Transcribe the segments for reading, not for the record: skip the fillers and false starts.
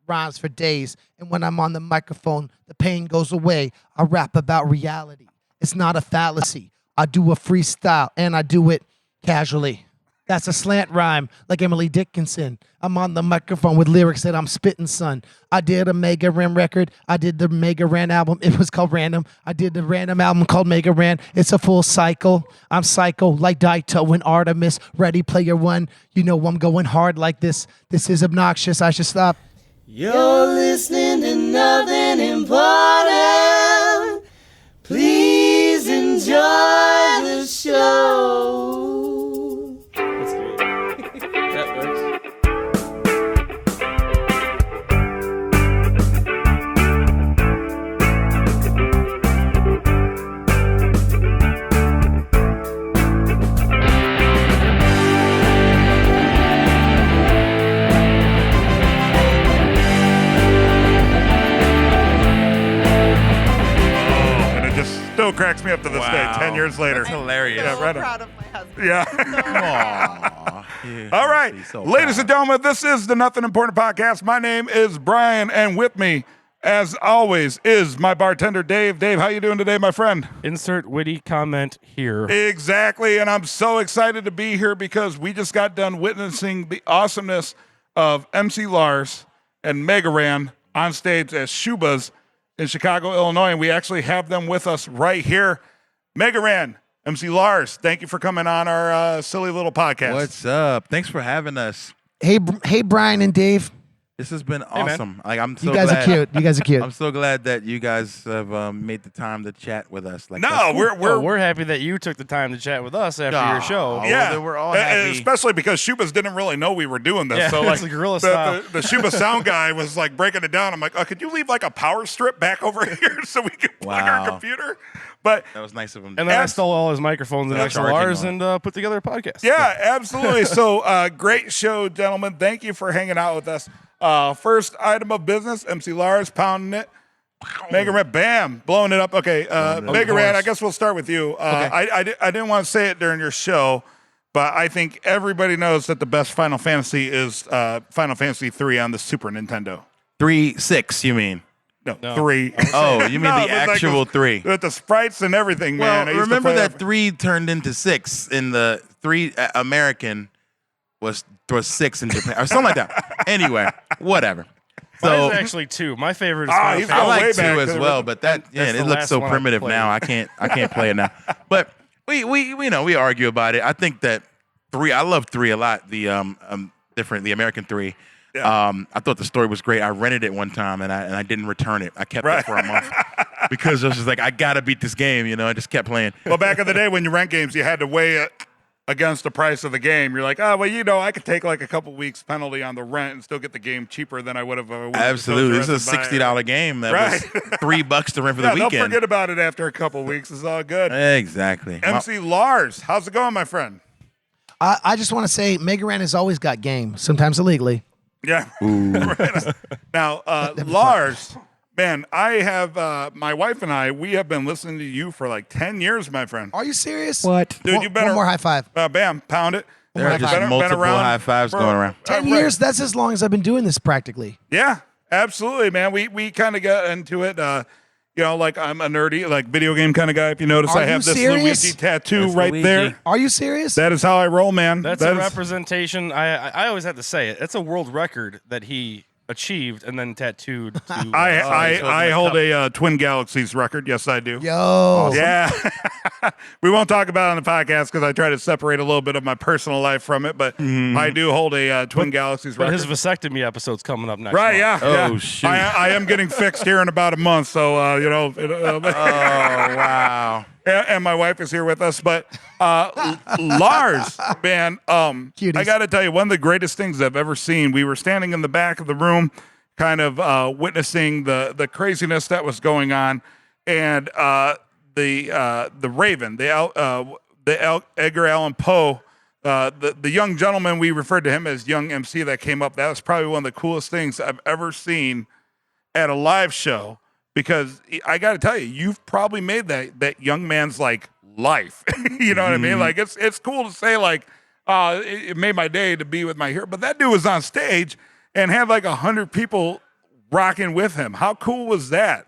rhymes for days. And when I'm on the microphone, the pain goes away. I rap about reality. It's not a fallacy. I do a freestyle and I do it casually. That's a slant rhyme like Emily Dickinson. I'm on the microphone with lyrics that I'm spitting, son. I did a Mega Ran record. I did the Mega Ran album. It was called Random. I did the Random album called Mega Ran. It's a full cycle. I'm psycho like Daito and Artemis. Ready Player One. You know I'm going hard like this. This is obnoxious. I should stop. You're listening to nothing important. Please enjoy the show. That's great. That works. Still cracks me up to this day, 10 years later. That's hilarious. Yeah, I'm right so on. proud of my husband. Yeah. Aw. Yeah, All right. he's so Ladies proud. and gentlemen, this is the Nothing Important Podcast. My name is Bryan, and with me, as always, is my bartender, Dave. Dave, how you doing today, my friend? Insert witty comment here. Exactly, and I'm so excited to be here because we just got done witnessing the awesomeness of MC Lars and Mega Ran on stage at Shuba's in Chicago, Illinois, and we actually have them with us right here. Mega Ran, MC Lars, thank you for coming on our silly little podcast. What's up? Thanks for having us. Hey, Brian and Dave. This has been man. awesome. Like I'm so You guys glad. are cute. You guys are cute. I'm so glad that you guys have made the time to chat with us. Like No, that's cool. We're happy that you took the time to chat with us after your show. Aw. yeah, well, we're all and happy. especially because Shubas didn't really know we were doing this. Yeah, so like it's a guerrilla style. the Shuba sound guy was like breaking it down. I'm like, could you leave like a power strip back over here so we can plug our Wow. computer? But That was nice of him. And then I Abs- stole all his microphones and Charging XLRs on and put together a podcast. yeah, absolutely. So great show, gentlemen. Thank you for hanging out with us. First item of business, MC Lars pounding it. Mega Ran, bam, blowing it up. Okay, Mega Ran, I guess we'll start with you. I didn't want to say it during your show, but I think everybody knows that the best Final Fantasy is Final Fantasy 3 on the Super Nintendo. 3-6, you mean? No, No. 3. Oh, you mean No, the with like actual those- 3? With the sprites and everything, man. I Well, used to remember play that 3 turned into 6 in the 3 American was 6 in Japan or something like that. Anyway, whatever. Mine So is actually 2. My favorite is Ah, Final he's Fantasy. I way like back 2 as to the- well, but that That's it the looks last so one I primitive played. now. I can't play it now. But we argue about it. I think that 3. I love 3 a lot. The the American 3. Yeah. I thought the story was great. I rented it one time and I didn't return it. I kept Right. it for a month because I was just like, I gotta beat this game. I just kept playing. Well, back in the day when you rent games, you had to weigh it against the price of the game. You're like, I could take like a couple weeks penalty on the rent and still get the game cheaper than I would have. Absolutely, this is a $60 game that was $3 to rent for the Don't weekend. forget about it after a couple weeks. It's all good. Exactly. MC Lars, how's it going, my friend? I just want to say Mega Ran has always got game, sometimes illegally. Yeah. Right. Now, Lars, man, I have my wife and we have been listening to you for like 10 years, my friend. Are you serious? What? Dude, One, you've been one more high five. Bam, pound it. There are Been- just been multiple around high fives for- going around. 10 right. years? That's as long as I've been doing this practically. Yeah, absolutely, man. We kind of got into it. Like I'm a nerdy, like video game kind of guy. If you notice, Are I you have this serious? Luigi tattoo That's right Luigi. there. Are you serious? That is how I roll, man. That's That a is- representation. I always have to say it. It's a world record that he achieved and then tattooed. To, I hold a Twin Galaxies record. Yes, I do. Yo. Yeah. We won't talk about it on the podcast because I try to separate a little bit of my personal life from it, but I do hold a Twin Galaxies but record. his vasectomy episode's coming up next Right, month. yeah. Oh, yeah. shoot. I am getting fixed here in about a month, so, Oh wow. and my wife is here with us. But Lars, man, Cuties. I got to tell you, one of the greatest things I've ever seen. We were standing in the back of the room, kind of witnessing the craziness that was going on, and the Raven, the Edgar Allan Poe. The young gentleman, we referred to him as young MC that came up. That was probably one of the coolest things I've ever seen at a live show, because I got to tell you, you've probably made that young man's like life. You know what I mean? Like it's cool to say like, it made my day to be with my hero, but that dude was on stage and had like 100 people rocking with him. How cool was that?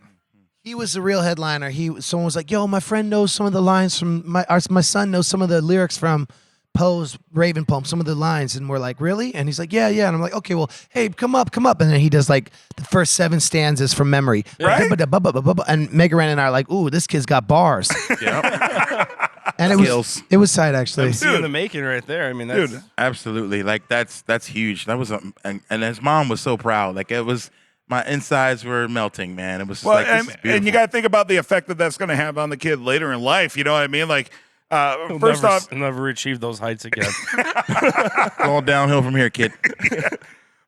He was the real headliner. Someone was like, "Yo, my friend knows some of the lines from my son knows some of the lyrics from Poe's Raven poem, some of the lines." And we're like, "Really?" And he's like, "Yeah, yeah." And I'm like, "Okay, well, hey, come up." And then he does like the first 7 stanzas from memory. Right. And Mega Ran and I are like, "Ooh, this kid's got bars." And it was tight actually. MC in the making right there. I mean, that's Dude. Absolutely. Like that's huge. That was and his mom was so proud. Like it was my insides were melting, man. It was just Well, like this is beautiful. and you got to think about the effect that that's going to have on the kid later in life. You know what I mean? Like, first off, never achieve those heights again. Going downhill from here, kid.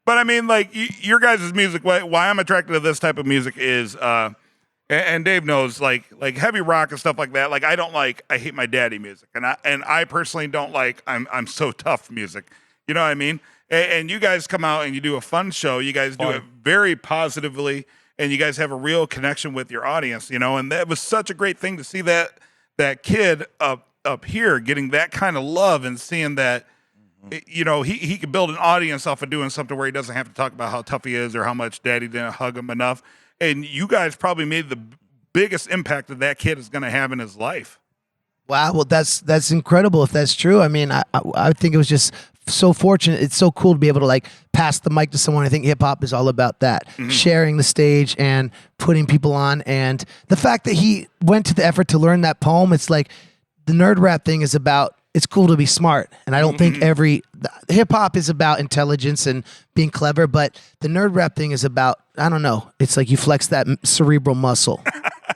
but I mean, like your guys' music. Why I'm attracted to this type of music is, and Dave knows, like heavy rock and stuff like that. Like I hate my daddy music, and I personally don't like I'm so tough music. You know what I mean? And you guys come out and you do a fun show. You guys do it very positively, and you guys have a real connection with your audience. You know, and that was such a great thing to see that kid up here getting that kind of love and seeing that. You know, he could build an audience off of doing something where he doesn't have to talk about how tough he is or how much daddy didn't hug him enough. And you guys probably made the biggest impact that kid is going to have in his life. Wow, well, that's incredible if that's true. I mean, I think it was just so fortunate. It's so cool to be able to like pass the mic to someone. I think hip hop is all about that, sharing the stage and putting people on. And the fact that he went to the effort to learn that poem, it's like the nerd rap thing is about. It's cool to be smart, and I don't think hip hop is about intelligence and being clever, but the nerd rap thing is about, I don't know. It's like you flex that cerebral muscle.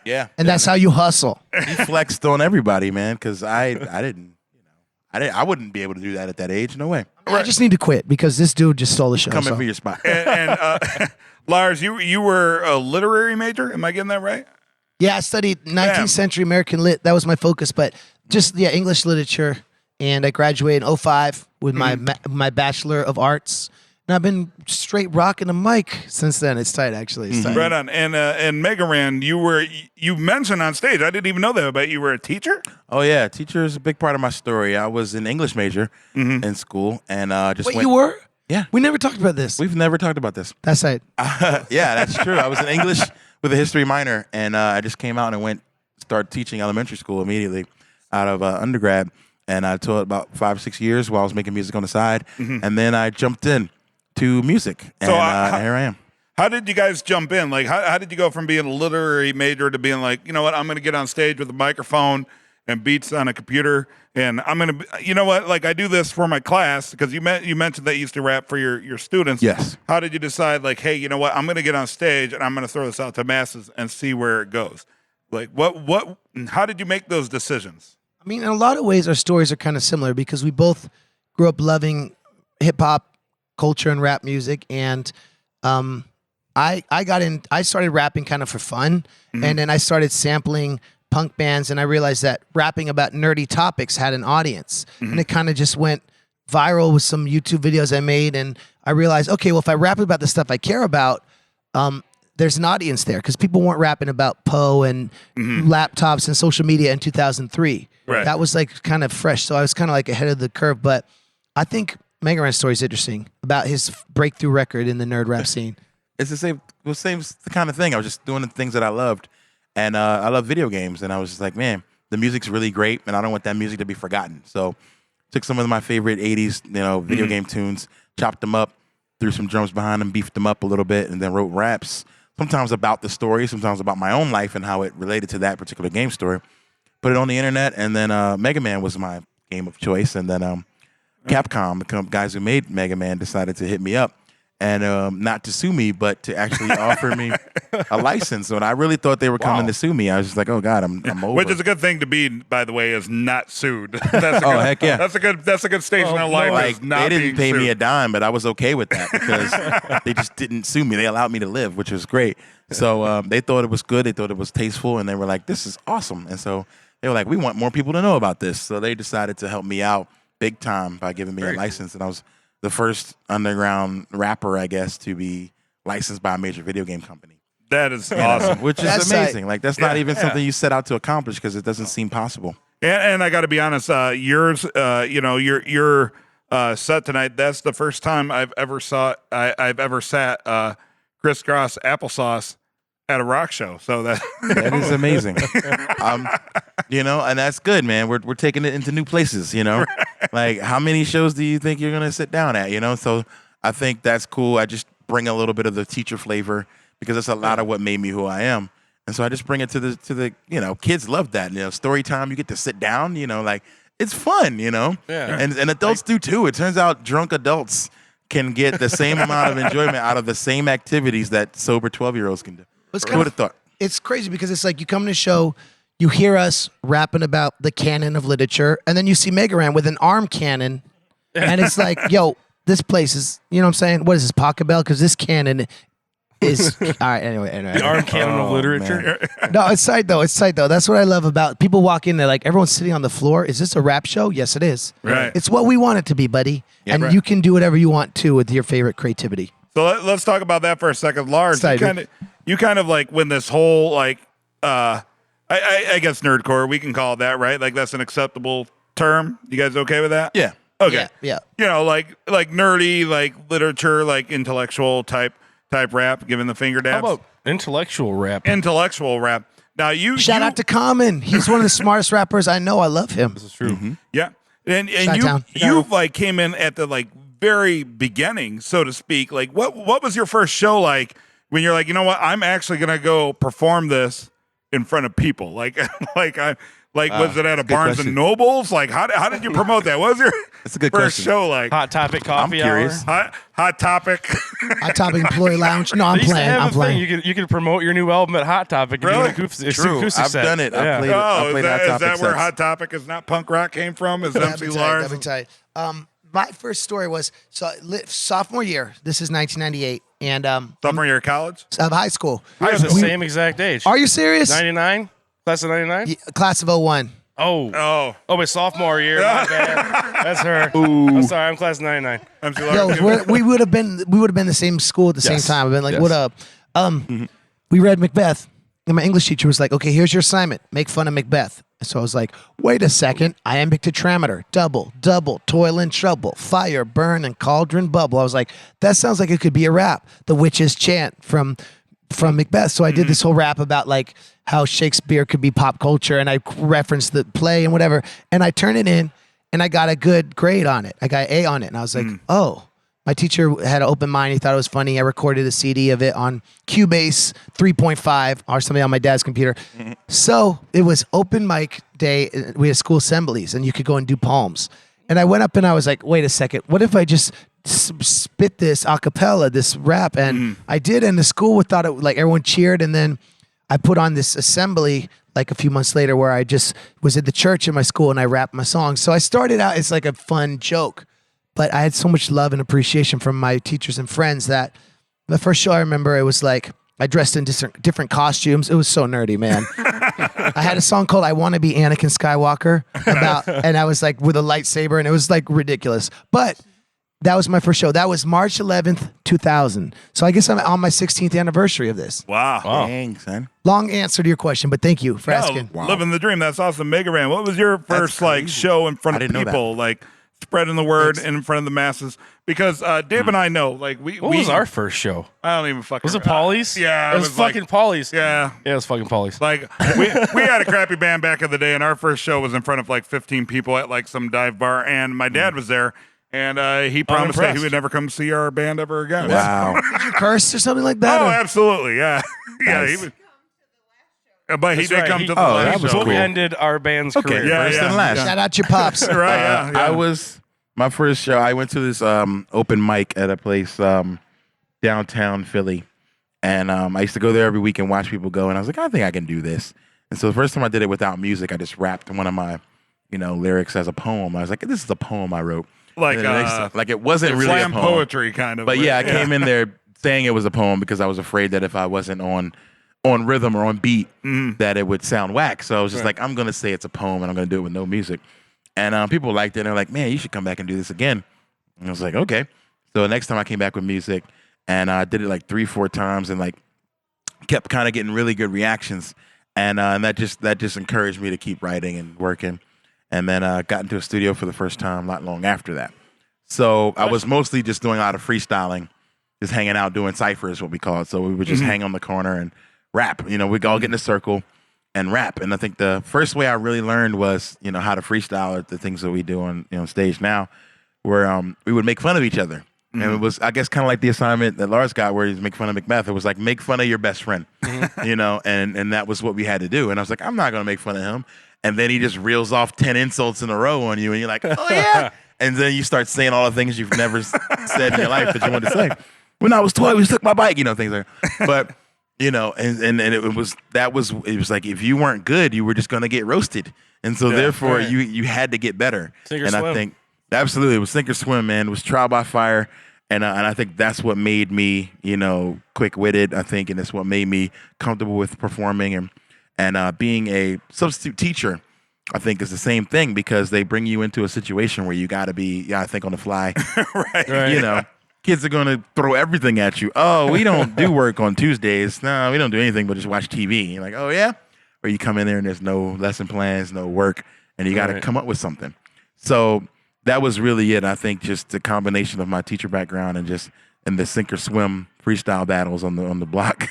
Yeah. And that's how you hustle. He flexed on everybody, man, because I didn't, I wouldn't be able to do that at that age. No way. I just need to quit because this dude just stole the show. Coming so. for your spot. And Lars, you were a literary major. Am I getting that right? Yeah, I studied 19th century American lit. That was my focus, but just English literature. And I graduated in 2005 with my Bachelor of Arts. And I've been straight rocking a mic since then. It's tight, actually. It's tight. Right on. And Mega Ran, you mentioned on stage, I didn't even know that, but you were a teacher? Oh, yeah. Teacher is a big part of my story. I was an English major in school. And just Wait, you were? Yeah. We never talked about this. We've never talked about this. That's right. Yeah, that's true. I was in English with a history minor. And I just came out and started teaching elementary school immediately out of undergrad. And I taught about 5 or 6 years while I was making music on the side. And then I jumped in to music. And So, here I am. How did you guys jump in? Like, how did you go from being a literary major to being like, you know what, I'm going to get on stage with a microphone and beats on a computer, and I'm going to, you know what, like I do this for my class, because you mentioned that you used to rap for your students. Yes. How did you decide, like, hey, you know what, I'm going to get on stage and I'm going to throw this out to masses and see where it goes? Like, how did you make those decisions? I mean, in a lot of ways, our stories are kind of similar because we both grew up loving hip hop culture and rap music, and I started rapping kind of for fun, and then I started sampling punk bands, and I realized that rapping about nerdy topics had an audience, and it kind of just went viral with some YouTube videos I made, and I realized, okay, well, if I rap about the stuff I care about, there's an audience there, because people weren't rapping about Poe and laptops and social media in 2003. Right. That was like kind of fresh, so I was kind of like ahead of the curve. But I think Mega Ran's story is interesting about his breakthrough record in the nerd rap scene. It's the same kind of thing. I was just doing the things that I loved, and I love video games, and I was just like, man, the music's really great, and I don't want that music to be forgotten. So took some of my favorite 80s, video game tunes, chopped them up, threw some drums behind them, beefed them up a little bit, and then wrote raps, sometimes about the story, sometimes about my own life and how it related to that particular game story. Put it on the internet, and then Mega Man was my game of choice, and then Capcom, the guys who made Mega Man, decided to hit me up, and not to sue me, but to actually offer me a license. When I really thought they were coming to sue me, I was just like, oh God, I'm over. Which is a good thing to be, by the way, is not sued. That's heck yeah. That's a good station in life. Like, is not they didn't being pay me sued. a dime, but I was okay with that because they just didn't sue me. They allowed me to live, which was great. So they thought it was good. They thought it was tasteful, and they were like, this is awesome. And so they were like, we want more people to know about this. So they decided to help me out big time by giving me a license. And I was the first underground rapper, I guess, to be licensed by a major video game company. That is awesome. Which is That's amazing. Like, that's not even yeah. something you set out to accomplish because it doesn't seem possible. And I got to be honest, yours, your set tonight. That's the first time I've ever sat crisscross applesauce at a rock show. So that is amazing. And that's good, man. We're taking it into new places, Like, how many shows do you think you're going to sit down at, So I think that's cool. I just bring a little bit of the teacher flavor because it's a lot of what made me who I am. And so I just bring it to the kids love that, story time. You get to sit down, like it's fun, Yeah. and adults do too. It turns out drunk adults can get the same amount of enjoyment out of the same activities that sober 12-year-olds can do. Who would have thought? It's crazy because it's like you come to the show, you hear us rapping about the canon of literature, and then you see Mega Ran with an arm cannon, and it's like, yo, this place is, you know what I'm saying? What is this, Pocket Bell? Because this cannon is all right. Anyway. The arm cannon of literature. No, it's tight though. It's tight though. That's what I love about people walk in there like everyone's sitting on the floor. Is this a rap show? Yes, it is. Right. It's what we want it to be, buddy. Yeah, and right. you can do whatever you want to with your favorite creativity. So let's talk about that for a second, Lars. Excited. You kind of like when this whole like I guess nerdcore, we can call it that, right? Like that's an acceptable term. You guys okay with that? Yeah. Okay. Yeah. Like nerdy, like literature, like intellectual type rap, giving the finger dabs. How about intellectual rap? Intellectual rap? Now Shout out to Common. He's one of the smartest rappers I know. I love him. This is true. Mm-hmm. yeah, and Chi-town. you like came in at the like very beginning, so to speak. Like what was your first show like when you're like, you know what, I'm actually gonna go perform this in front of people? Like was it at a Barnes question. and Nobles? Like how did you promote that? What was your That's a good first question. show like? Hot Topic Coffee I'm curious. Hour. Hot topic. Hot Topic Employee Lounge. No, I'm They used to playing. have I'm a thing. playing. You could promote your new album at Hot Topic. Really? It's True. acoustic I've set. done it. I've Yeah. played it. I Oh, played is Hot that Topic where sets. Hot Topic is not punk rock came from? Is That'd MC be tight, Lars? that'd be tight. My first story was sophomore year. This is 1998, and Sophomore year of college? of high school. I was the same exact age. Are you serious? 99? Class of 99? Yeah, class of 01. Oh, my sophomore year. My bad. That's her. I'm sorry. I'm class of 99. MC Yo, Lars. we would have been the same school at the same Yes. time. I've been like, Yes. what up? We read Macbeth, and my English teacher was like, okay, here's your assignment. Make fun of Macbeth. And so I was like, wait a second. Iambic tetrameter, double, toil and trouble, fire, burn, and cauldron bubble. I was like, that sounds like it could be a rap. The witches chant from Macbeth. So I did this whole rap about like how Shakespeare could be pop culture, and I referenced the play and whatever. And I turned it in, and I got a good grade on it. I got an A on it, and I was like, oh. My teacher had an open mind. He thought it was funny. I recorded a CD of it on Cubase 3.5 or something on my dad's computer. So it was open mic day. We had school assemblies, and you could go and do poems. And I went up and I was like, wait a second. What if I just spit this a cappella, this rap? And I did, and the school thought it like everyone cheered. And then I put on this assembly like a few months later where I just was at the church in my school and I rapped my songs. So I started out as like a fun joke. But I had so much love and appreciation from my teachers and friends that the first show I remember, it was like I dressed in different costumes. It was so nerdy, man. I had a song called I Want to Be Anakin Skywalker and I was like with a lightsaber, and it was like ridiculous. But that was my first show. That was March 11th, 2000. So I guess I'm on my 16th anniversary of this. Wow. Dang, son. Long answer to your question, but thank you for asking. Living the dream. That's awesome. Mega Ran. What was your first like show in front I of didn't know people? Like spreading the word in front of the masses? Because Dave and I know, like What was our first show? I don't even fucking. Was it Polly's? Yeah, It was fucking Polly's. Yeah. Yeah, it was fucking Polly's. Like we had a crappy band back in the day, and our first show was in front of like 15 people at like some dive bar, and my dad was there, and he promised that he impressed. would never come see our band ever again. Wow. Did you curse or something like that? Oh, or- absolutely, yeah, yeah. Nice. He was, but he That's did right. come He- to the Oh, last that was show. cool. Bookended our band's career. Yeah, First and last. Shout out your pops. Right? Yeah. I was my first show. I went to this open mic at a place downtown Philly, and I used to go there every week and watch people go. And I was like, I think I can do this. And so the first time I did it without music, I just rapped one of my, lyrics as a poem. I was like, this is a poem I wrote. Like, And then the next time- like it wasn't really a slam poem. poetry kind of. But yeah, I came in there saying it was a poem because I was afraid that if I wasn't on rhythm or on beat, that it would sound whack. So I was just like, I'm gonna say it's a poem and I'm gonna do it with no music. And people liked it. And they're like, man, you should come back and do this again. And I was like, okay. So the next time I came back with music, and I did it like 3-4 times, and like kept kind of getting really good reactions. And that just encouraged me to keep writing and working. And then got into a studio for the first time not long after that. So I was mostly just doing a lot of freestyling just hanging out doing cypher is what we call it. So we would just hang on the corner and rap. We'd all get in a circle and rap. And I think the first way I really learned was, how to freestyle at the things that we do on stage now, where we would make fun of each other. And it was, I guess, kind of like the assignment that Lars got where he's make fun of Macbeth. It was like, make fun of your best friend, and that was what we had to do. And I was like, I'm not going to make fun of him. And then he just reels off 10 insults in a row on you. And you're like, oh, yeah. And then you start saying all the things you've never said in your life that you wanted to say. When I was 12, he took my bike, things like that. But, and it was like, if you weren't good, you were just going to get roasted. And so therefore you had to get better. Sink or and swim. I think, absolutely, it was sink or swim, man. It was trial by fire. And I think that's what made me, quick-witted, I think, and it's what made me comfortable with performing. And being a substitute teacher, I think, is the same thing because they bring you into a situation where you got to be, I think, on the fly. Right. Kids are going to throw everything at you. Oh, we don't do work on Tuesdays. No, we don't do anything but just watch TV. You're like, oh, yeah? Or you come in there and there's no lesson plans, no work, and you got to come up with something. So that was really it. I think just the combination of my teacher background and the sink or swim freestyle battles on the block.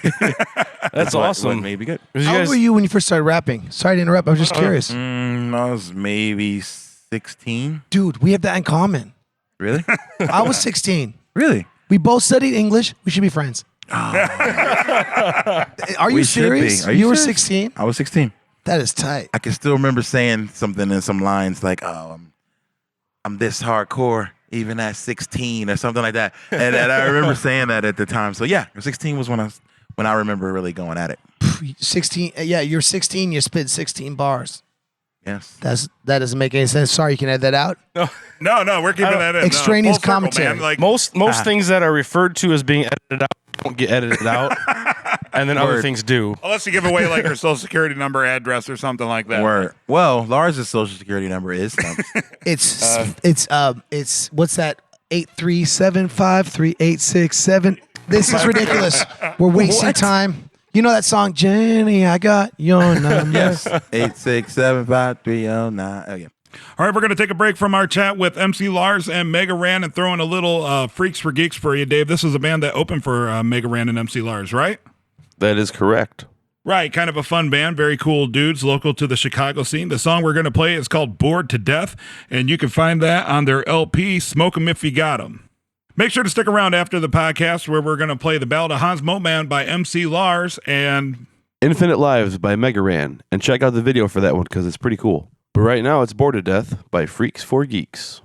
That's awesome. What made me good. How old were you when you first started rapping? Sorry to interrupt. I was just curious. I was maybe 16. Dude, we have that in common. Really? I was 16. Really? We both studied English. We should be friends. Are you We should be. serious? Are you were serious? 16? I was 16. That is tight. I can still remember saying something in some lines like, "Oh, I'm this hardcore even at 16" or something like that. And I remember saying that at the time. So yeah, 16 was when I remember really going at it. 16. Yeah, you're 16. You spit 16 bars. Yes. That doesn't make any sense. Sorry, you can edit that out. No, we're keeping that in. Extraneous Full circle, commentary. man. Like, Most things that are referred to as being edited out don't get edited out, and then other Word. things do. unless you give away like your social security number, address, or something like that. Word. Well, Lars' social security number is It's what's that? 837538667. This is ridiculous. We're wasting time. You know that song, Jenny? I got your number. yes 8675309. Oh yeah. All right, we're going to take a break from our chat with MC Lars and Mega Ran and throw in a little Freaks for Geeks for you, Dave. This is a band that opened for Mega Ran and MC Lars, right? That is correct. Right, kind of a fun band, very cool dudes, local to the Chicago scene. The song we're going to play is called Bored to Death, and you can find that on their LP, Smoke 'em If You Got 'em. Make sure to stick around after the podcast where we're going to play The Ballad of Hans Moman by MC Lars and Infinite Lives by Mega Ran, and check out the video for that one because it's pretty cool. But right now, it's Bored to Death by Freaks for Geeks.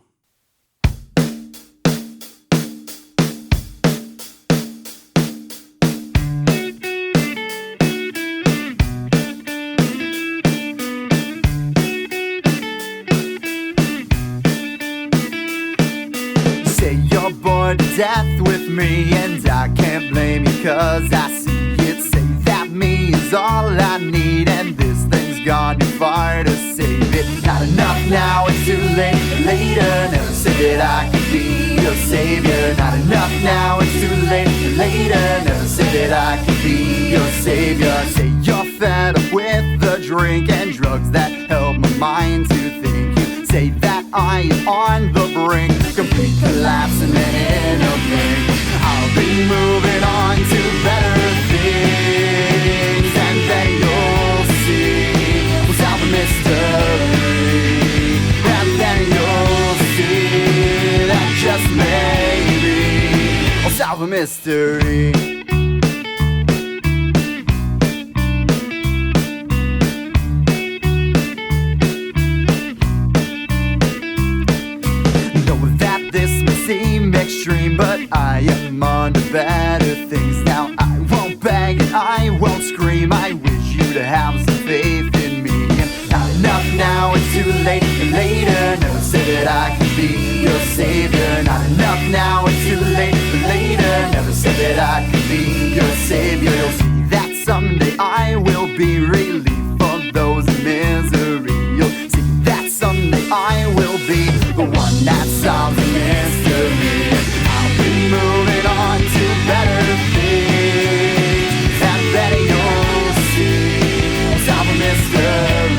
Say you're bored to death with me, and I can't blame you cause I see it. Say that me is all I need, and this thing's gone too far to save it. Not enough now, it's too late. Later, never said that I could be your savior. Not enough now, it's too late. Later, never said that I could be your savior. Say you're fed up with the drink and drugs that help my mind to think. You say that I am on the brink, complete collapse, and then in a blink I'll be moving on to better things, and then you'll see what's out the mystery, and then you'll see that just maybe I'll solve a mystery. Seem extreme, but I am on to better things now. I won't beg and I won't scream. I wish you to have some faith in me. And not enough now, it's too late. And later, never said that I could be your savior. Not enough now, it's too late. And later, never said that I could be your savior. You'll see that someday I will be relief for those in misery. You'll see that someday I will be the one that solves the mystery. I'll be moving on to better things, and then you'll see I'll solve a mystery,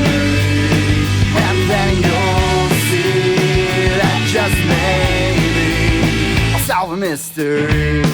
and then you'll see that just maybe I'll solve a mystery.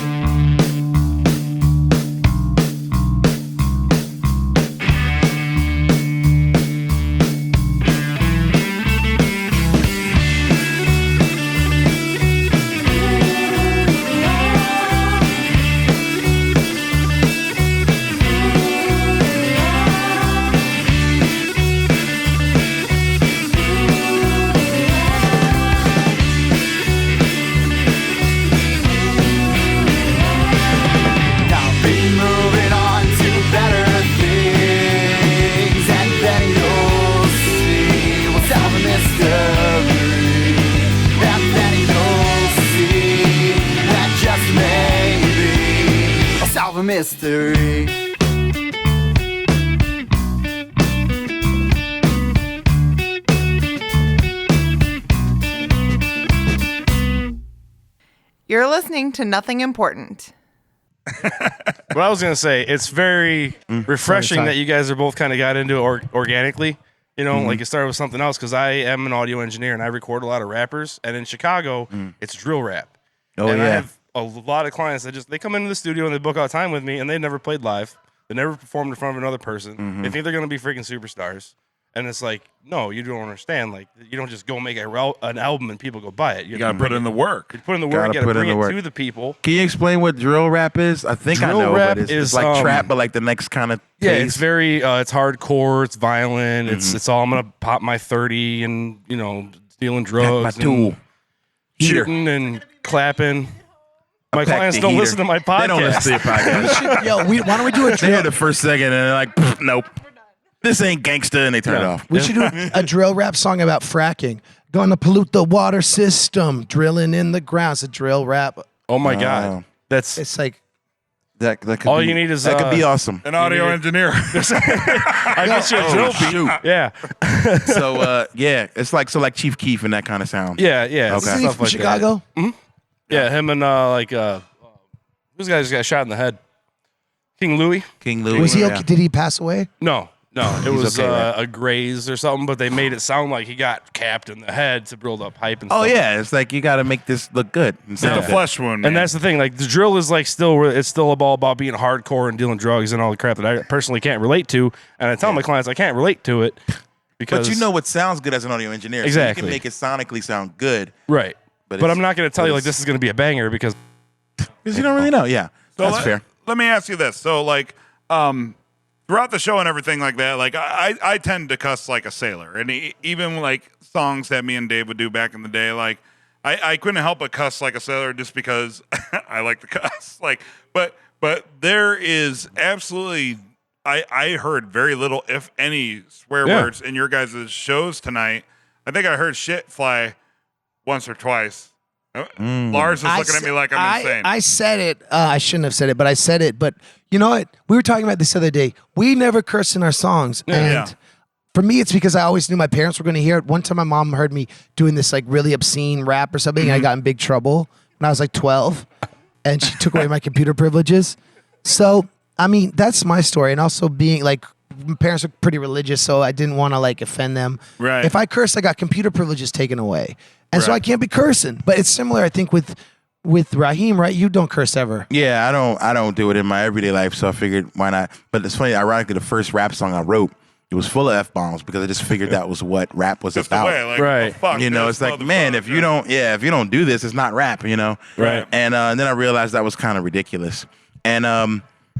of a mystery. You're listening to Nothing Important. What I was gonna say, it's very refreshing sorry. that you guys are both kind of got into it organically. You know, like it started with something else because I am an audio engineer and I record a lot of rappers. And in Chicago, it's drill rap. Oh, and I yeah. have a lot of clients that they come into the studio and they book out time with me and they never played live. They never performed in front of another person. They think they're gonna be freaking superstars. And it's like, no, you don't understand. Like, you don't just go make an album and people go buy it. You got to put in the work. You put in the work. Gotta You got to put in bring the it work. to the people. Can you explain what drill rap is? I think I Drill know, rap but it's is, like trap, but like the next kind of Yeah, it's very it's hardcore, it's violent, Mm-hmm. it's all I'm gonna pop my 30 and stealing my drugs tool. and shooting and clapping. My Pack clients the don't heater. listen to my podcast. They don't listen to your podcast. Yo, why don't we do a They hear drill? the first second and they're like, "Pfft, nope, this ain't gangsta, and they turn it off. We should do a drill rap song about fracking. Gonna pollute the water system, drilling in the ground. It's a drill rap. Oh my god. Wow. That's It's like That could All be, you need is, that could be awesome. An audio engineer. I get you a Oh, drill beat. shoot. Yeah. So yeah, it's like Chief Keef and that kind of sound. Yeah. Okay. is he Stuff from like Chicago? that. Yeah, him and who's the guy just got shot in the head? King Louis? King Louis. Was he yeah. okay? Did he pass away? No, it was okay, right? a graze or something, but they made it sound like he got capped in the head to build up hype and Oh stuff. yeah, it's like you got to make this look good. And It's sound a good. flesh wound, man. And that's the thing. Like the drill is like it's still all about being hardcore and dealing drugs and all the crap that I personally can't relate to. And I tell my clients I can't relate to it because But you know what sounds good as an audio engineer. So Exactly. you can make it sonically sound good right. But But it's- I'm not going to tell but you like it's- this is going to be a banger because because you don't really know. Yeah, So that's fair. Let me ask you this. So, like, throughout the show and everything like that, like, I tend to cuss like a sailor. And even, like, songs that me and Dave would do back in the day, like, I couldn't help but cuss like a sailor just because I like to cuss. Like, but there is absolutely, I heard very little, if any, swear Yeah. words in your guys' shows tonight. I think I heard shit fly once or twice. Lars is looking at me like I'm insane. I said it. I shouldn't have said it, but I said it. But you know what? We were talking about this the other day. We never curse in our songs. And Yeah. for me, it's because I always knew my parents were going to hear it. One time my mom heard me doing this like really obscene rap or something. And I got in big trouble when I was like 12. And she took away my computer privileges. So, I mean, that's my story. And also being like, my parents are pretty religious, so I didn't want to like offend them. Right. If I curse, I got computer privileges taken away. And so Right. I can't be cursing. But it's similar, I think, with Raheem, right? You don't curse ever. Yeah, I don't do it in my everyday life, so I figured why not. But it's funny, ironically, the first rap song I wrote, it was full of F-bombs because I just figured that was what rap was just the about. way, like, Right. oh, fuck You know, this it's like, man, if you motherfucker. don't do this, it's not rap, you know? Right. And then I realized that was kind of ridiculous. And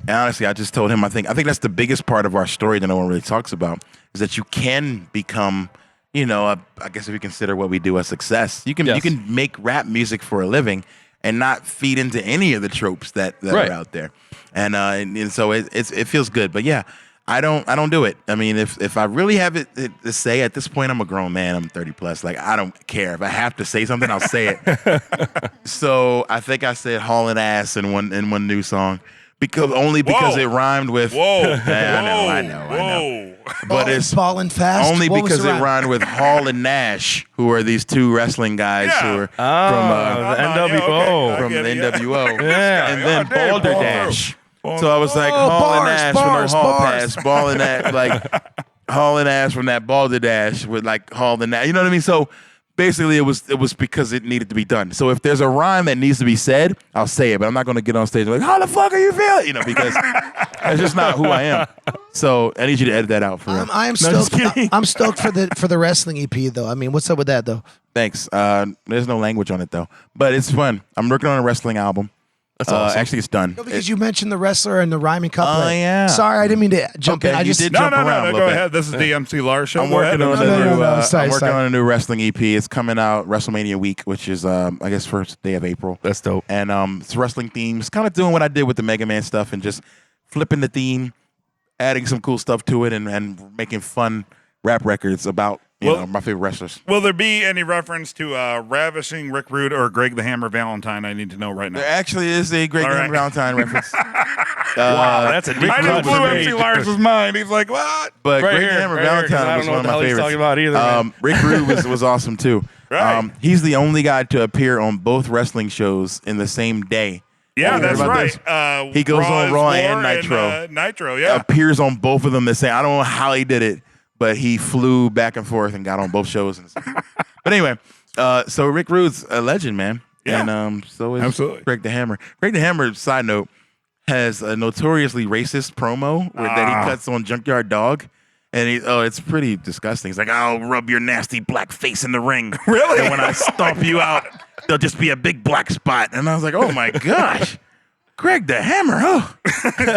honestly, I just told him, I think that's the biggest part of our story that no one really talks about, is that you can become, you know, I guess if you consider what we do a success, you can Yes. make rap music for a living and not feed into any of the tropes that Right. are out there. And so it feels good. But yeah, I don't do it. I mean, if I really have it to say, at this point, I'm a grown man. I'm 30 plus. Like, I don't care. If I have to say something, I'll say it. So I think I said hauling ass in one new song because Whoa. it rhymed with. Whoa. Yeah, I know. Whoa. But it's balling fast. only What was because the it rhyme? rhymed with Hall and Nash, who are these two wrestling guys Yeah. who are the yeah, NWO. okay. from the get it, yeah. NWO. Yeah. And then Oh, damn, Balderdash. So I was like, Oh, hauling bars, ass bars, from the hall bars. pass, balling ass, like hauling ass from that balderdash with like hauling ass. You know what I mean? So basically, it was because it needed to be done. So if there's a rhyme that needs to be said, I'll say it. But I'm not going to get on stage and like, how the fuck are you feeling? You know, because that's just not who I am. So I need you to edit that out for real. I am No, just stoked. kidding. I'm stoked for the wrestling EP though. I mean, what's up with that though? Thanks. There's no language on it though, but it's fun. I'm working on a wrestling album. That's awesome. Actually, it's done. No, because you mentioned the wrestler and the rhyming couplet. Oh, yeah. Sorry, I didn't mean to jump in. Okay, I you just did No, jump no, around a no, little go bit. ahead. This is the MC Lars show. I'm Go working ahead. on No, a no, new. no, sorry, I'm working sorry. on a new wrestling EP. It's coming out WrestleMania week, which is I guess first day of April. That's dope. And it's wrestling themes, kind of doing what I did with the Mega Man stuff and just flipping the theme, adding some cool stuff to it, and making fun rap records about my favorite wrestlers. Will there be any reference to Ravishing Rick Rude or Greg the Hammer Valentine? I need to know right now. There actually is a Greg All right. Valentine reference. Wow, that's a deep I just cut blew for me. MC Lars's mind. He's like, what? But Right Greg here, the Hammer right here, 'cause Valentine I was don't know one what of the my hell he's favorites. talking about either, man. Rick Rude was awesome too. Right. He's the only guy to appear on both wrestling shows in the same day. Yeah, You heard that's about right. this? He goes on is Raw War and Nitro. Nitro, yeah. Appears on both of them the same. I don't know how he did it, but he flew back and forth and got on both shows. But anyway, so Rick Rude's a legend, man. Yeah. And so is Absolutely. Greg the Hammer. Greg the Hammer, side note, has a notoriously racist promo that he cuts on Junkyard Dog. And it's pretty disgusting. He's like, I'll rub your nasty black face in the ring. Really? And when I stomp you out, there'll just be a big black spot. And I was like, oh my gosh, Greg the Hammer,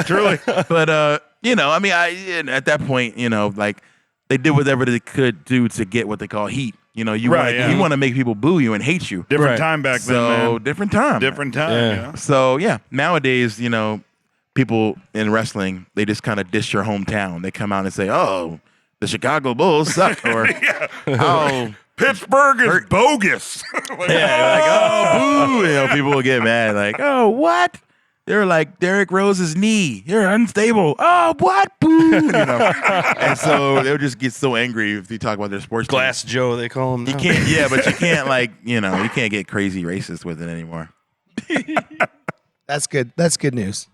Truly. But I mean, at that point, like they did whatever they could do to get what they call heat. You Right, want to make people boo you and hate you. Different Right. time back then, So man. different time. Different time, Yeah. you know? So yeah, nowadays, people in wrestling, they just kind of dish your hometown. They come out and say, "Oh, the Chicago Bulls suck," or "Oh, Pittsburgh is bogus. Like, oh, boo!" People will get mad, like, "Oh, what?" They're like Derrick Rose's knee. You're unstable. Oh, what? Boo! And so they'll just get so angry if you talk about their sports. Glass Joe, they call him. You now. can't, but you can't you can't get crazy racist with it anymore. That's good. That's good news.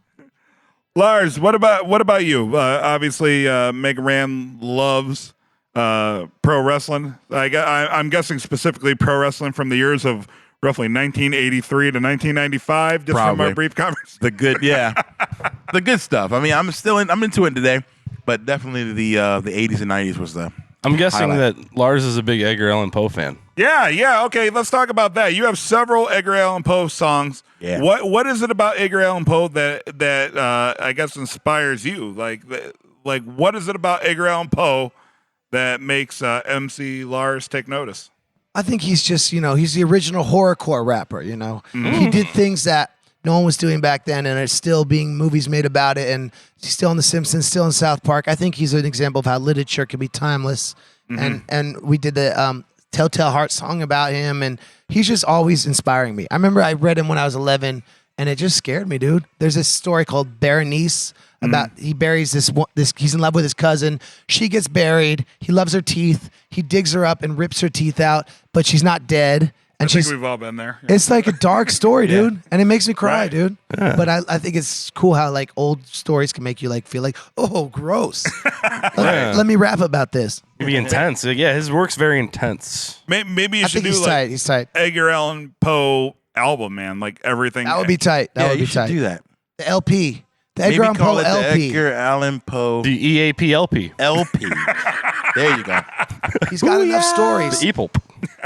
Lars, what about you? Obviously, Mega Ran loves pro wrestling. I'm guessing specifically pro wrestling from the years of roughly 1983 to 1995, just from Probably. our brief conversation. The good, the good stuff. I mean, I'm into it today, but definitely the 80s and 90s was the. I'm guessing highlight. that Lars is a big Edgar Allan Poe fan. Yeah. Okay, let's talk about that. You have several Edgar Allan Poe songs. Yeah. What is it about Edgar Allan Poe that I guess inspires you? Like what is it about Edgar Allan Poe that makes MC Lars take notice? I think he's just, he's the original horrorcore rapper, He did things that no one was doing back then, and there's still being movies made about it, and he's still in The Simpsons, still in South Park. I think he's an example of how literature can be timeless. And we did the Telltale Heart song about him, and he's just always inspiring me. I remember I read him when I was 11, and it just scared me, dude. There's this story called Berenice about he buries this he's in love with his cousin. She gets buried. He loves her teeth. He digs her up and rips her teeth out, but she's not dead. And I think she's we've all been there. it's like a dark story, dude, and it makes me cry, Right. dude. But I think it's cool how like old stories can make you like feel like, oh, gross. Let me rap about this. He'd be intense. Yeah, his work's very intense. Maybe you I should think do he's tight. He's tight. Edgar Allan Poe album, man. Like everything. That would be tight. That would you be should tight. do that. The LP, the Maybe Edgar Allan call Poe it the LP. Edgar Allan Poe The EAPLP. LP. There you go. He's got enough stories. The EPLP.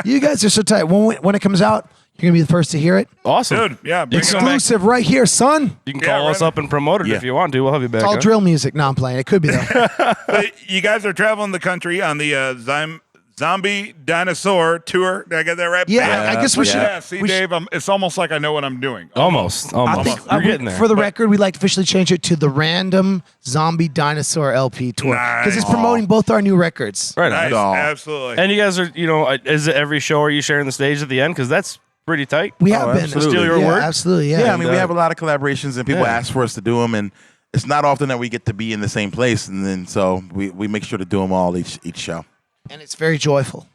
You guys are so tight. When it comes out, you're gonna be the first to hear it. Awesome. Dude, yeah. Bring it on. Exclusive right here, son. You can Yeah, call us right up and promote it Yeah. if you want to. We'll have you back. It's all on. drill music. No, I'm playing. It could be though. But you guys are traveling the country on the Zombie Dinosaur tour. Did I get that right? Yeah, I guess we should. Yeah, see, we should- Dave, it's almost like I know what I'm doing. Almost. I think You're getting there. for the record, we'd like to officially change it to the Random Zombie Dinosaur LP tour because it's promoting both our new records. Right. Nice, on. absolutely. And you guys are, is it every show are you sharing the stage at the end? Because that's pretty tight. We have been. absolutely. Steal your yeah, word? absolutely. Yeah. Yeah, I mean, we have a lot of collaborations, and people Yeah. ask for us to do them, and it's not often that we get to be in the same place, and then so we make sure to do them all each show. and it's very joyful.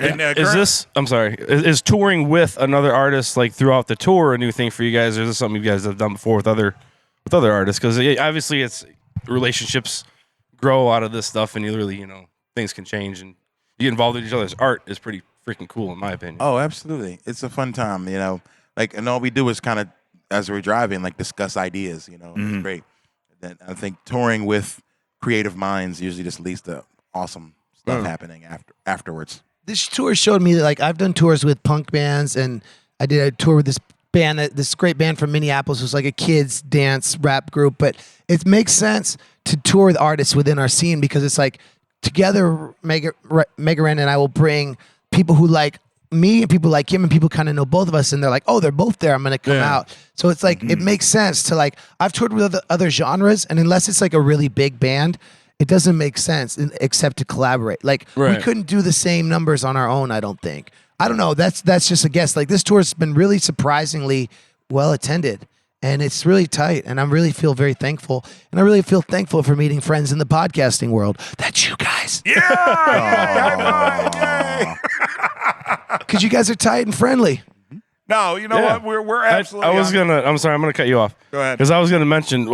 And, Is this? I'm sorry. Is touring with another artist like throughout the tour a new thing for you guys, or is this something you guys have done before with other artists? Because obviously, it's relationships grow out of this stuff, and you really, things can change, and you get involved with each other's art is pretty freaking cool, in my opinion. Oh, absolutely, it's a fun time, and all we do is kind of as we're driving, like discuss ideas, It's great. Then I think touring with creative minds usually just leads to awesome stuff happening afterwards. This tour showed me that, like, I've done tours with punk bands, and I did a tour with this band, this great band from Minneapolis. It was like a kids dance rap group, but it makes sense to tour with artists within our scene because it's like together, Mega Ran and I will bring people who like me and people like him, and people kind of know both of us, and they're like, oh, they're both there, I'm gonna come out. So it's like it makes sense to, like, I've toured with other genres, and unless it's like a really big band, it doesn't make sense except to collaborate. Like, we Right. couldn't do the same numbers on our own, I don't think. I don't know. That's just a guess. Like, this tour's been really surprisingly well attended. And it's really tight, and I really feel very thankful. And I really feel thankful for meeting friends in the podcasting world. That's you guys. Because you guys are tight and friendly. No, you know Yeah. what? We're absolutely. I'm sorry, I'm gonna cut you off. Go ahead. Because I was gonna mention,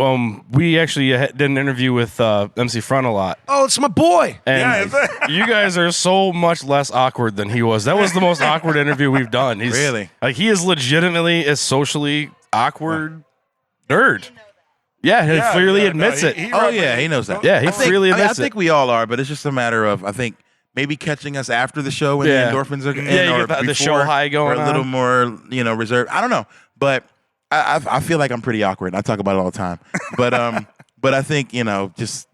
we actually did an interview with MC Front a lot, Oh, it's my boy. and you guys are so much less awkward than he was. That was the most awkward interview we've done. He's, Really? Like he is legitimately a socially awkward nerd. Yeah, he clearly admits it. Oh yeah, he knows that. Yeah, he freely I admits think we all are, but it's just a matter of maybe catching us after the show when Yeah. the endorphins are in, Yeah, you or get the show before, high going or a little on. more reserved. I don't know, but I feel like I'm pretty awkward. I talk about it all the time, but I think just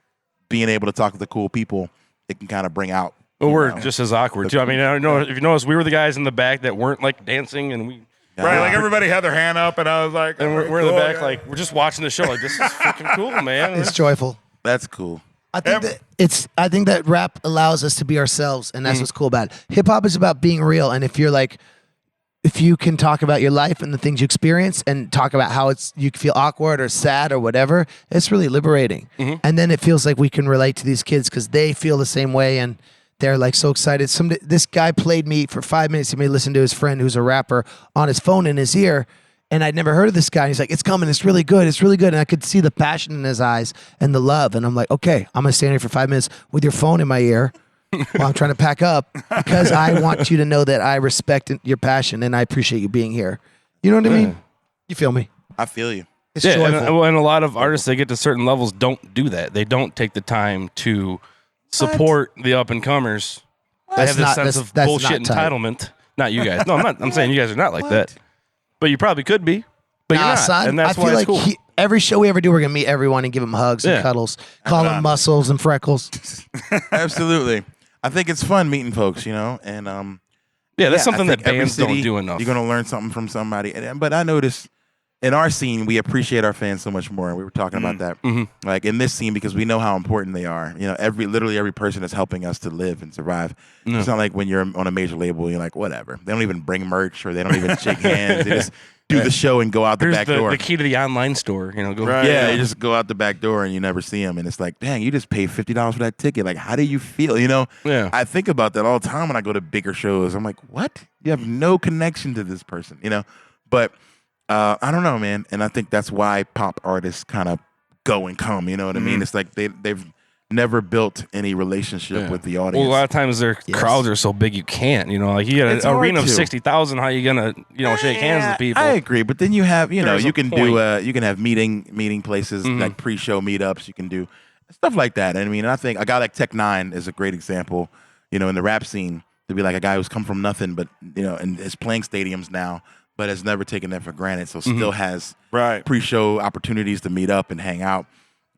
being able to talk to the cool people, it can kind of bring out. Well, we're just as awkward too. I mean, I don't know if you noticed, we were the guys in the back that weren't like dancing, and we. Right, like everybody had their hand up, and I was like, And we're in the cool, back, yeah. like we're just watching the show. Like this is freaking cool, man. It's joyful. That's cool. I think that rap allows us to be ourselves, and that's what's cool about it. Hip hop is about being real, and if you can talk about your life and the things you experience, and talk about how you feel awkward or sad or whatever, it's really liberating. And then it feels like we can relate to these kids because they feel the same way, and they're like so excited. This guy played me for 5 minutes. He made me listen to his friend who's a rapper on his phone in his ear. And I'd never heard of this guy. He's like, it's coming. It's really good. It's really good. And I could see the passion in his eyes and the love. And I'm like, okay, I'm going to stand here for 5 minutes with your phone in my ear while I'm trying to pack up because I want you to know that I respect your passion and I appreciate you being here. You know what I mean? You feel me? I feel you. It's Yeah, joyful. and a lot of artists that get to certain levels don't do that. They don't take the time to support the up and comers. They have this sense of bullshit entitlement. Not you guys. No, I'm saying you guys are not like that. But you probably could be. But you're not. Son, And that's I why feel it's like cool. every show we ever do, we're going to meet everyone and give them hugs and Yeah. cuddles, call them muscles and freckles. Absolutely. I think it's fun meeting folks, and Yeah, that's I something that think every bands don't city, do enough. You're gonna learn something from somebody. But I notice in our scene, we appreciate our fans so much more. We were talking about that, like in this scene, because we know how important they are. Literally every person is helping us to live and survive. It's not like when you're on a major label, you're like, whatever. They don't even bring merch or they don't even shake hands. They just do the show and go out the Here's back door. the key to the online store. Go. Right. Yeah, you just go out the back door and you never see them, and it's like, dang, you just paid $50 for that ticket. Like, how do you feel? Yeah. I think about that all the time when I go to bigger shows. I'm like, what? You have no connection to this person, But I don't know, man, and I think that's why pop artists kind of go and come. You know what I mean? It's like they've never built any relationship with the audience. Well, a lot of times their crowds are so big you can't. Like you got It's an hard arena of to. 60,000. How you gonna shake hands with people? I agree, but then you have There's you a can point. do you can have meeting places like pre-show meetups. You can do stuff like that. And I mean, I think a guy like Tech Nine is a great example. In the rap scene, to be like a guy who's come from nothing, but and is playing stadiums now, but has never taken that for granted. So still has pre-show opportunities to meet up and hang out.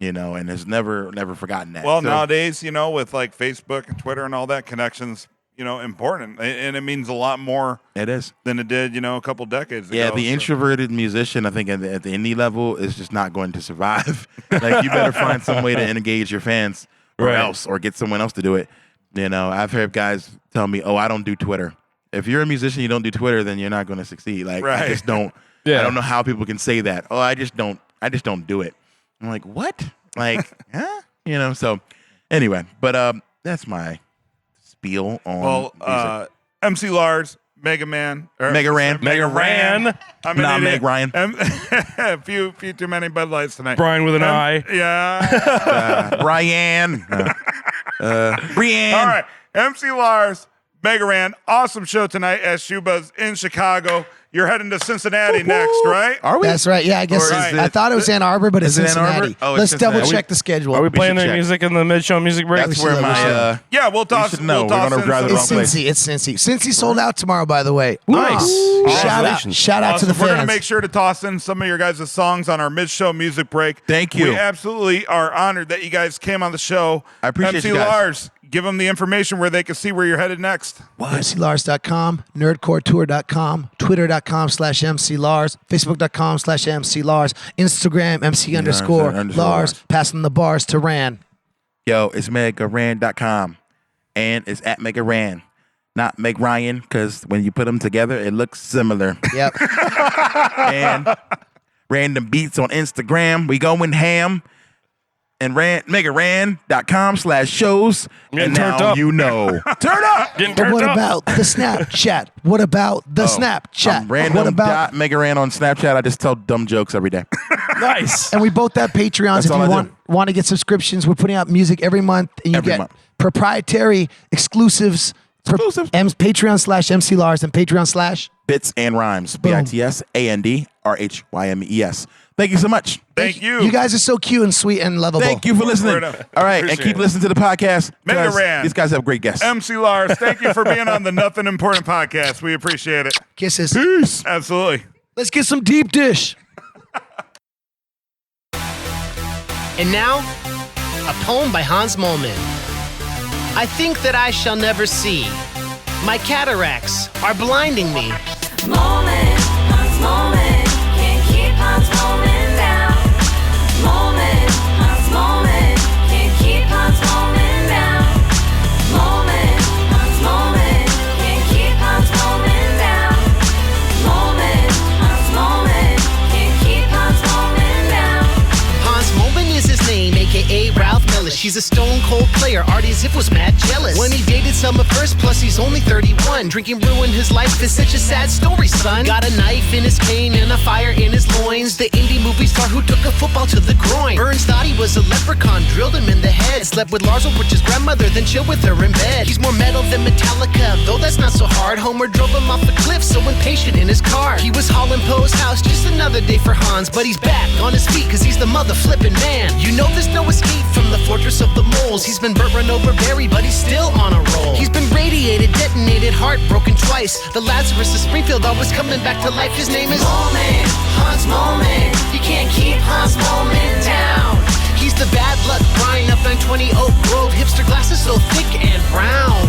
And has never forgotten that. Well, So- nowadays, with like Facebook and Twitter and all that, connections, important, and it means a lot more it is. than it did, a couple decades ago. Yeah, the So- introverted musician, I think at the indie level is just not going to survive. Like, you better find some way to engage your fans or get someone else to do it. I've heard guys tell me, oh, I don't do Twitter. If you're a musician, you don't do Twitter, then you're not going to succeed. Like, I just don't. I don't know how people can say that. Oh, I just don't do it. I'm like, what? Like, huh? So anyway, but that's my spiel on music. MC Lars, Mega Ran. Mega Ran. I'm an Nah, idiot. Meg Ryan. A few too many Bud Lights tonight. Brian with an eye. Yeah. Brian. Brienne. All right. MC Lars, Mega Ran. Awesome show tonight at Shuba's in Chicago. You're heading to Cincinnati next, right? Are we? That's right. Yeah, I guess Or is I it- thought it was Ann Arbor, but it's Is it Ann Arbor? Cincinnati. Oh, it's Let's double Cincinnati. check the schedule. Are we playing should their check. music in the mid-show music break? That's should where know, we my Yeah, we'll toss. should know. We'll We're toss gonna in drive the some- wrong It's place. Cincy. It's Cincy. Cincy sold out tomorrow, by the way. Nice. Shout out Congratulations. to the Awesome. We're fans. gonna make sure to toss in some of your guys' songs on our mid-show music break. Thank you. We absolutely are honored that you guys came on the show. I appreciate MC you guys. Lars, give them the information where they can see where you're headed next. MCLars.com, nerdcoretour.com, twitter.com/MCLars, facebook.com/MCLars, Instagram MC_Lars, Lars. passing the bars to Ran. Yo, it's megaran.com. And it's at Mega Ran. Not Meg Ryan, because when you put them together, it looks similar. Yep. And Random Beats on Instagram. We going ham. And megaran.com/shows. And turned now up. you know. Turn up! Getting But turned what up. about the Snapchat? What about the Snapchat? What about? Megaran on Snapchat. I just tell dumb jokes every day. Nice. And we both have Patreons. That's If all you I do. want to get subscriptions, we're putting out music every month, and you Every get month. proprietary exclusives. Patreon/MC Lars and Patreon/ Bits and Rhymes. Boom. BITSANDRHYMES. Thank you so much. Thank you. You guys are so cute and sweet and lovable. Thank you for listening. Word up. All right, and Appreciate keep it. listening to the podcast. Mega 'cause Ran. These guys have great guests. MC Lars, thank you for being on the Nothing Important podcast. We appreciate it. Kisses. Peace. Absolutely. Let's get some deep dish. And now, a poem by Hans Mollman. I think that I shall never see. My cataracts are blinding me. Moment, Hans moment, can't keep Hans moment down. Moment, Hans moment, can't keep Hans moment down. Moment, Hans moment, can't keep Hans moment down. Moment, Hans moment, can't keep Hans moment down. Hans Mollman is his name, aka Ralph Mellish. He's a stone cold player, Artie Ziff was mad jealous when he dated Summer first, plus he's only 31. Drinking ruined his life, is such a sad story, son. Got a knife in his cane and a fire in his loins. The indie movie star who took a football to the groin. Burns thought he was a leprechaun, drilled him in the head. Slept with Lars Ulbricht's grandmother, then chilled with her in bed. He's more metal than Metallica, though that's not so hard. Homer drove him off the cliff, so impatient in his car. He was hauling Poe's house, just another day for Hans. But he's back on his feet, cause he's the mother flipping man. You know there's no escape from the fortress of the moles. He's been burnt, run over, buried, but he's still on a roll. He's been radiated, detonated, heartbroken twice. The Lazarus of Springfield always coming back to life. His name is Moment, Hans Moment. You can't keep Hans Moment down. He's the bad luck Brian up on 20 Oak Grove. Hipster glasses so thick and brown.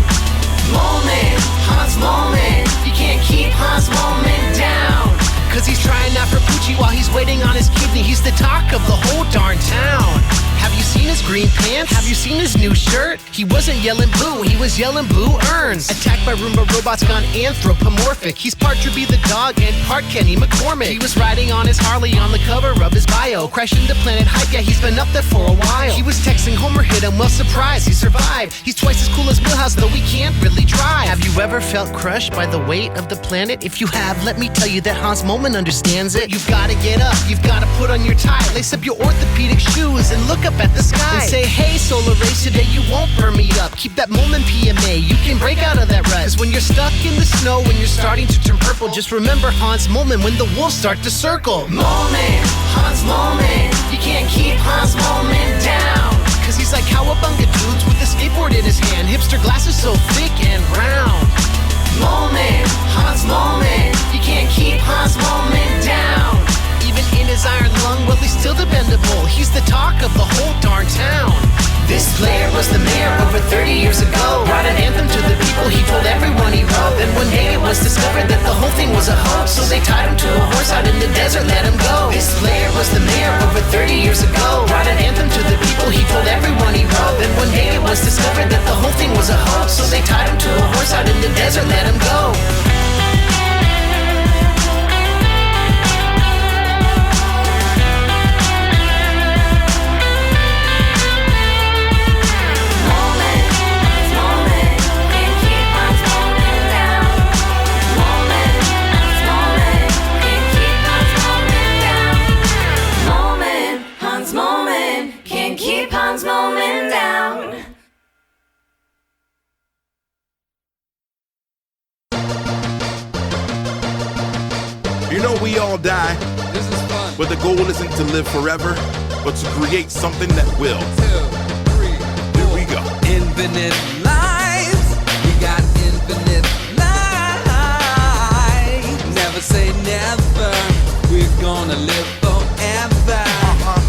Moment, Hans Moment. You can't keep Hans Moment down. Cause he's trying out for Poochie while he's waiting on his kidney. He's the talk of the whole darn town. Have you seen his green pants? Have you seen his new shirt? He wasn't yelling boo, he was yelling blue urns. Attacked by Roomba robots gone anthropomorphic. He's part Droopy the dog and part Kenny McCormick. He was riding on his Harley on the cover of his bio. Crashed into Planet Hype, yeah, he's been up there for a while. He was texting Homer, hit him, well surprised, he survived. He's twice as cool as Milhouse, though he can't really drive. Have you ever felt crushed by the weight of the planet? If you have, let me tell you that Hans Mollman understands it. You've gotta get up, you've gotta put on your tie, lace up your orthopedic shoes and look up at the sky and say, hey, solar rays, today you won't burn me up. Keep that Mollman PMA, you can break out of that rut. Cause when you're stuck in the snow, when you're starting to turn purple, just remember Hans Mollman when the wolves start to circle. Moment, Hans Mollman, you can't keep Hans Mollman down. Cause he's like cowabunga dudes with a skateboard in his hand. Hipster glasses so thick and round. Moment, Hans Mollman, you can't keep Hans Mollman down. Even in his iron lung, well, he's still dependable. He's the talk of the whole darn town. This player was the mayor over 30 years ago. Brought an anthem to the people, he told everyone he wrote. Then one day it was discovered that the whole thing was a hoax. So they tied him to a horse out in the desert, let him go. This player was the mayor over 30 years ago. Brought an anthem to the people, he told everyone he wrote. Then one day it was discovered that the whole thing was a hoax. So they tied him to a horse out in the desert, let him go. Hans Mollman down. You know we all die. This is fun. But the goal isn't to live forever, but to create something that will. 2, 3, Here we go. Infinite lives. We got infinite lives. Never say never. We're gonna live forever.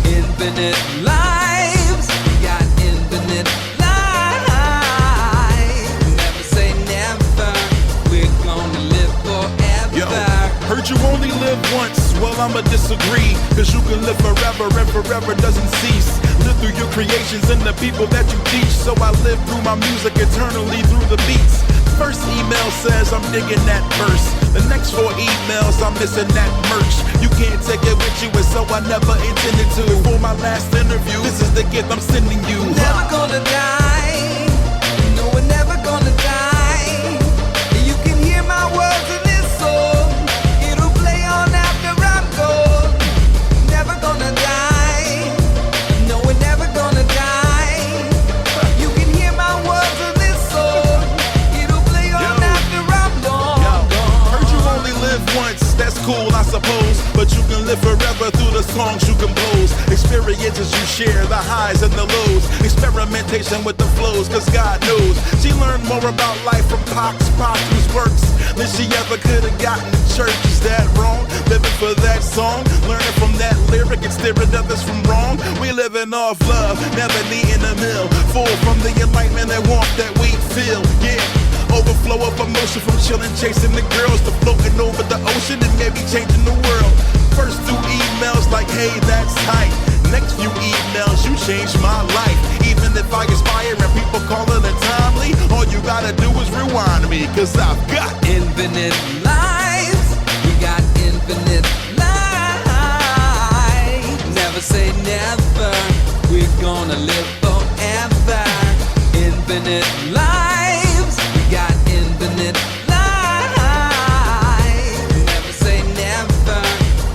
Infinite lives. We got infinite lives. Never say never. We're gonna live forever. Yo, heard you only live once. Well, I'ma disagree. Cause you can live forever and forever doesn't cease. Live through your creations and the people that you teach. So I live through my music eternally through the beats. First email says I'm digging that verse. The next 4 emails I'm missing that merch. You can't take it with you, and so I never intended to. For my last interview, this is the gift I'm sending you. Never gonna die. No, we're never gonna die. You can hear my words in this song. It'll play on after I'm gone. Never gonna die. No, we're never gonna die. You can hear my words in this song. It'll play on after I'm gone. Heard you only live once, that's cool, I suppose. But you can live forever through the songs you compose. Experiences you share, the highs and the lows. Experimentation with the flows, cause God knows. She learned more about life from Pac's whose works than she ever could have gotten in church. Is that wrong? Living for that song, learning from that lyric and steering others from wrong. We living off love, never needing a mill. Full from the enlightenment and warmth that we feel, yeah. Overflow of emotion from chillin', chasing the girls to floating over the ocean and maybe changing the world. First 2 emails like, hey, that's tight. Next few emails, you changed my life. Even if I inspire and people call it untimely, all you gotta do is rewind me, cause I've got Infinite lives. We got infinite lives. Never say never. We're gonna live forever. Infinite lives. We got infinite lives. Never say never.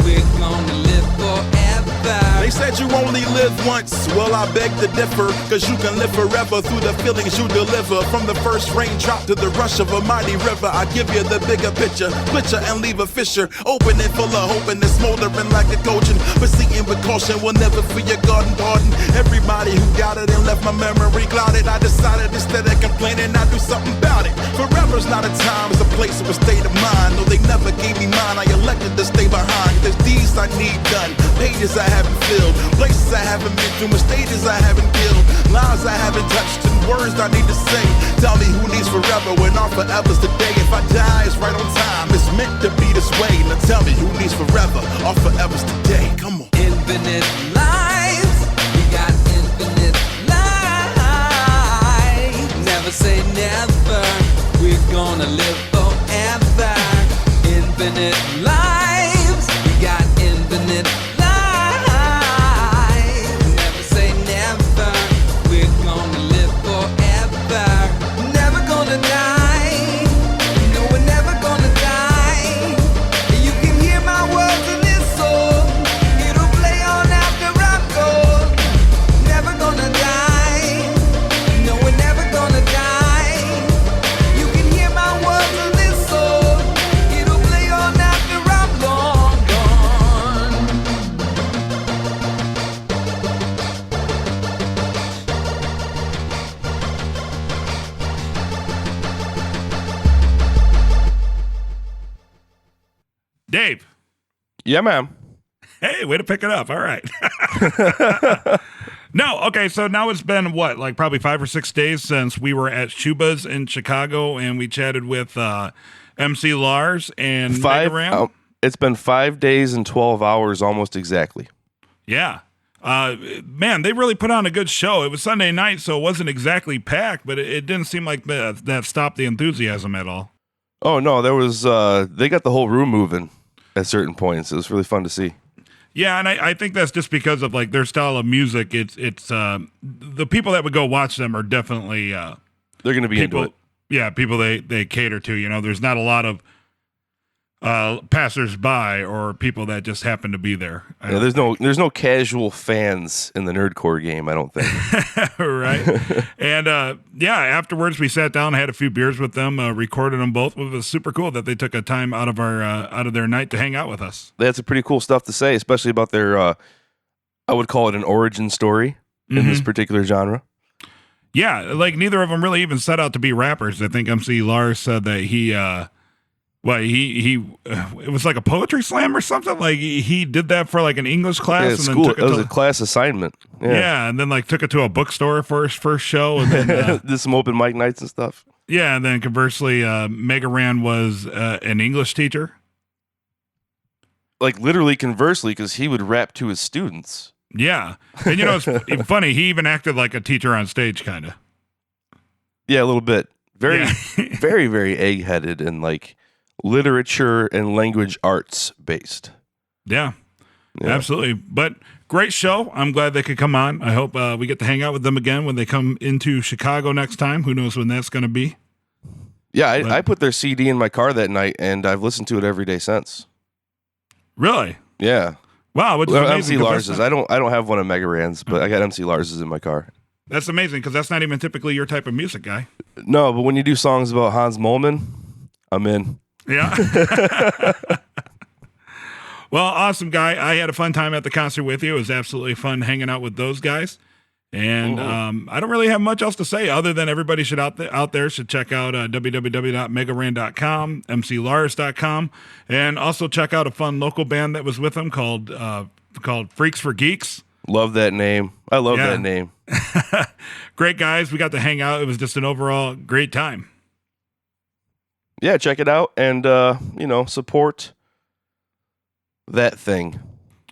We're gonna live forever. They said you only live once, well I beg to differ. Cause you can live forever through the feelings you deliver. From the first raindrop to the rush of a mighty river, I give you the bigger picture, split you and leave a fissure. Open and full of hope and it's smoldering like a Trojan. Proceeding with caution will never free your garden pardon. Everybody who got it and left my memory clouded, I decided instead of complaining I'd do something about it. Forever's not a time, it's a place or a state of mind. No, they never gave me mine, I elected to stay behind. There's deeds I need done, pages I haven't filled, places I haven't been to, mistakes I haven't killed, lives I haven't touched, and words I need to say. Tell me who needs forever when our forever's today. If I die, it's right on time, it's meant to be this way. Now tell me who needs forever, our forever's today. Come on. Infinite lives. We got infinite lives. Never say never. We're gonna live forever. Infinite lives. We got infinite lives. Never say never. We're gonna live forever. Never gonna die. No, we're never gonna die. You can hear my words in this song. It'll play on after I'm gone. Never gonna die. No, we're never gonna die. You can hear my words in this song. It'll play on after I'm long gone. Dave. Yeah, ma'am. Hey, way to pick it up. All right. No, okay, so now it's been what, like probably 5 or 6 days since we were at Shuba's in Chicago and we chatted with MC Lars and Mega Ran. It's been 5 days and 12 hours almost exactly. Yeah. Man, they really put on a good show. It was Sunday night, so it wasn't exactly packed, but it didn't seem like that stopped the enthusiasm at all. Oh, no, there was, they got the whole room moving at certain points. It was really fun to see. Yeah, and I think that's just because of like their style of music. It's the people that would go watch them are definitely they're going to be people, into it. Yeah, people they cater to. You know, there's not a lot of passers-by or people that just happen to be there. Yeah, there's no casual fans in the Nerdcore game, I don't think. Right. And yeah, afterwards we sat down, had a few beers with them, recorded them both. It was super cool that they took a time out of their night to hang out with us. They had some pretty cool stuff to say, especially about their I would call it an origin story in this particular genre. Yeah, like neither of them really even set out to be rappers. I think MC Lars said that he it was like a poetry slam or something. Like he did that for like an English class. Yeah, and school. Then took it was a class assignment. Yeah, and then like took it to a bookstore for his first show, and then did some open mic nights and stuff. Yeah, and then conversely, Mega Ran was an English teacher. Like literally conversely, because he would rap to his students. Yeah, and you know it's funny. He even acted like a teacher on stage, kind of. Yeah, a little bit. Very, very, very egg-headed and like literature and language arts based. Yeah, absolutely. But great show. I'm glad they could come on. I hope we get to hang out with them again when they come into Chicago next time. Who knows when that's going to be? Yeah, I put their CD in my car that night, and I've listened to it every day since. Really? Yeah. Wow, which is amazing. MC Lars's. I don't have one of Mega Ran's, but I got MC Lars's in my car. That's amazing because that's not even typically your type of music, guy. No, but when you do songs about Hans Moleman, I'm in. Yeah. Well, awesome, guy. I had a fun time at the concert with you. It was absolutely fun hanging out with those guys. And I don't really have much else to say other than everybody should out there should check out www.megaran.com, mclars.com, and also check out a fun local band that was with them called Freaks for Geeks. Love that name. I love that name. Great guys. We got to hang out. It was just an overall great time. Yeah, check it out and support that thing.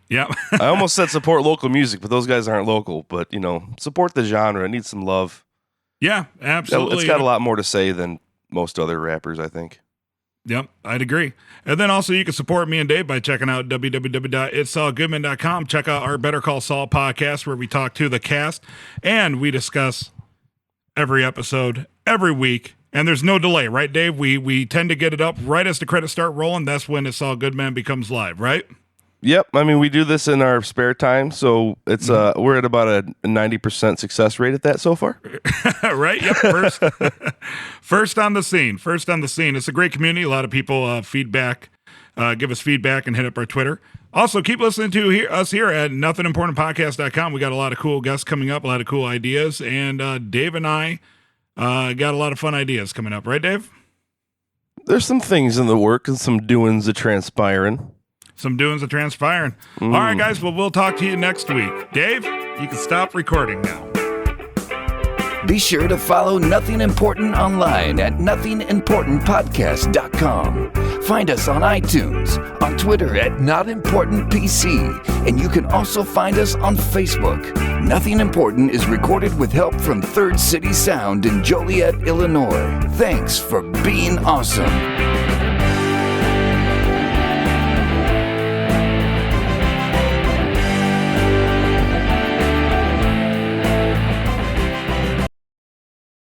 Yeah. I almost said support local music, but those guys aren't local. But, support the genre. It needs some love. Yeah, absolutely. It's got a lot more to say than most other rappers, I think. Yep, I'd agree. And then also you can support me and Dave by checking out www.itssaulgoodman.com. Check out our Better Call Saul podcast where we talk to the cast and we discuss every episode every week. And there's no delay, right, Dave? We tend to get it up right as the credits start rolling. That's when It's All Good Man becomes live, right? Yep. I mean, we do this in our spare time, so it's we're at about a 90% success rate at that so far. Right? Yep. First on the scene. It's a great community. A lot of people give us feedback and hit up our Twitter. Also, keep listening to us here at nothingimportantpodcast.com. We got a lot of cool guests coming up, a lot of cool ideas, and Dave and I got a lot of fun ideas coming up. Right, Dave? There's some things in the work and some doings a transpiring. All right, guys. Well, we'll talk to you next week. Dave, you can stop recording now. Be sure to follow Nothing Important online at nothingimportantpodcast.com. Find us on iTunes, on Twitter at NotImportantPC, and you can also find us on Facebook. Nothing Important is recorded with help from Third City Sound in Joliet, Illinois. Thanks for being awesome.